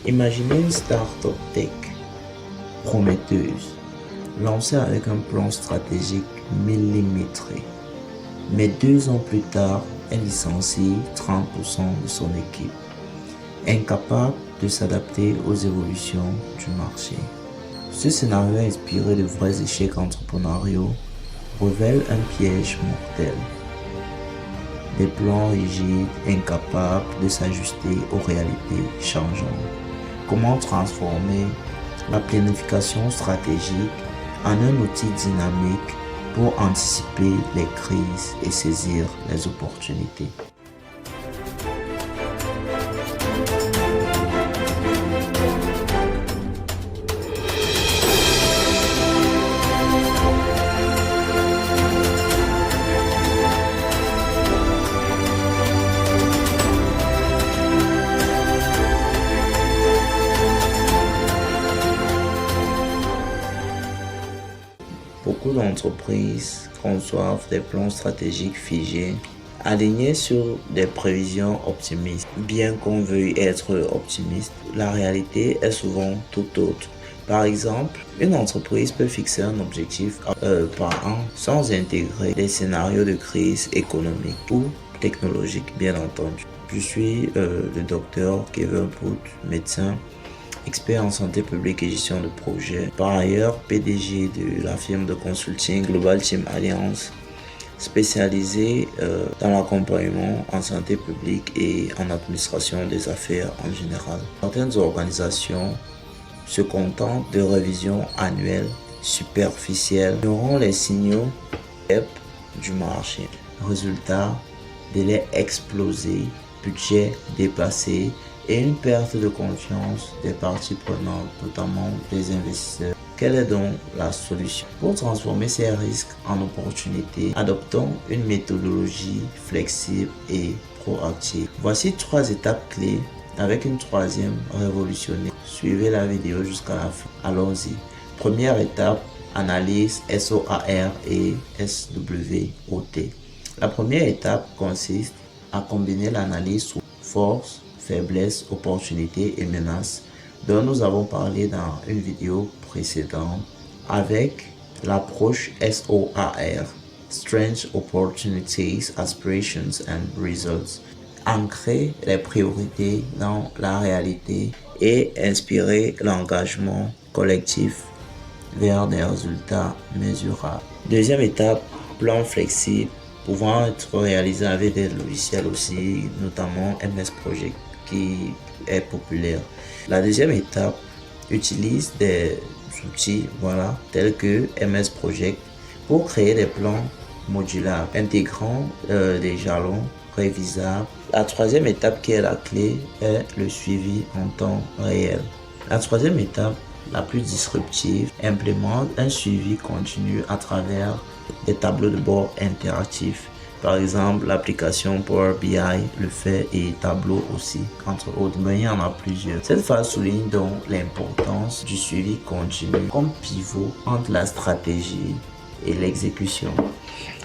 Imaginez une start-up tech prometteuse, lancée avec un plan stratégique millimétré. Mais 2 ans plus tard, elle licencie 30% de son équipe, incapable de s'adapter aux évolutions du marché. Ce scénario inspiré de vrais échecs entrepreneuriaux révèle un piège mortel. Des plans rigides, incapables de s'ajuster aux réalités changeantes. Comment transformer la planification stratégique en un outil dynamique pour anticiper les crises et saisir les opportunités. Beaucoup d'entreprises conçoivent des plans stratégiques figés, alignés sur des prévisions optimistes. Bien qu'on veuille être optimiste, la réalité est souvent tout autre. Par exemple, une entreprise peut fixer un objectif par an sans intégrer des scénarios de crise économique ou technologique, bien entendu. Je suis le docteur Kevin Pout, médecin, expert en santé publique et gestion de projet. Par ailleurs, PDG de la firme de consulting Global Team Alliance, spécialisée dans l'accompagnement en santé publique et en administration des affaires en général. Certaines organisations se contentent de révisions annuelles superficielles, ignorant les signaux du marché. Résultat, délai explosé, budget dépassé et une perte de confiance des parties prenantes, notamment des investisseurs. Quelle est donc la solution? Pour transformer ces risques en opportunités, adoptons une méthodologie flexible et proactive. Voici 3 étapes clés avec une 3e révolutionnaire. Suivez la vidéo jusqu'à la fin. Allons-y. Première étape, analyse SOAR et SWOT. La première étape consiste à combiner l'analyse sur force, faiblesses, opportunités et menaces dont nous avons parlé dans une vidéo précédente avec l'approche SOAR, Strengths, Opportunities, Aspirations and Results. Ancrer les priorités dans la réalité et inspirer l'engagement collectif vers des résultats mesurables. Deuxième étape, plan flexible pouvant être réalisé avec des logiciels aussi, notamment MS Project qui est populaire. La deuxième étape utilise des outils tels que MS Project pour créer des plans modulables intégrant des jalons révisables. La troisième étape qui est la clé est le suivi en temps réel. La troisième étape, la plus disruptive, implémente un suivi continu à travers des tableaux de bord interactifs. Par exemple, l'application Power BI le fait et Tableau aussi, entre autres, mais il y en a plusieurs. Cette phase souligne donc l'importance du suivi continu comme pivot entre la stratégie et l'exécution,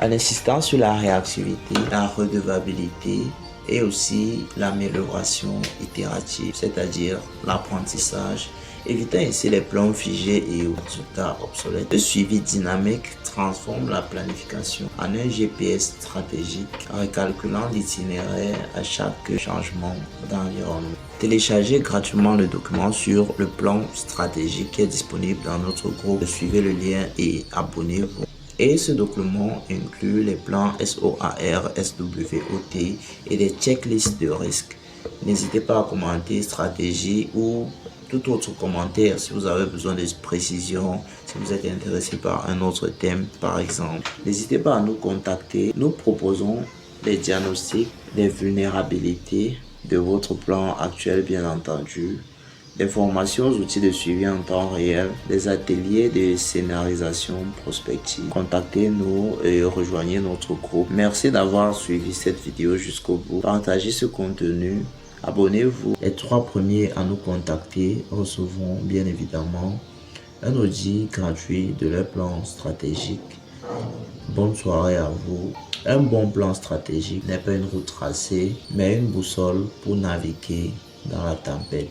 en insistant sur la réactivité, la redevabilité et aussi l'amélioration itérative, c'est-à-dire l'apprentissage, évitant ainsi les plans figés et résultats obsolètes. Le suivi dynamique transforme la planification en un GPS stratégique, recalculant l'itinéraire à chaque changement d'environnement. Téléchargez gratuitement le document sur le plan stratégique qui est disponible dans notre groupe. Suivez le lien et abonnez-vous. Et ce document inclut les plans SOAR, SWOT et des checklists de risques. N'hésitez pas à commenter stratégie ou tout autre commentaire si vous avez besoin de précisions, si vous êtes intéressé par un autre thème par exemple. N'hésitez pas à nous contacter. Nous proposons des diagnostics des vulnérabilités de votre plan actuel bien entendu, des formations aux outils de suivi en temps réel, des ateliers de scénarisation prospective. Contactez-nous et rejoignez notre groupe. Merci d'avoir suivi cette vidéo jusqu'au bout. Partagez ce contenu. Abonnez-vous. Les 3 premiers à nous contacter recevront bien évidemment un audit gratuit de leur plan stratégique. Bonne soirée à vous. Un bon plan stratégique n'est pas une route tracée, mais une boussole pour naviguer dans la tempête.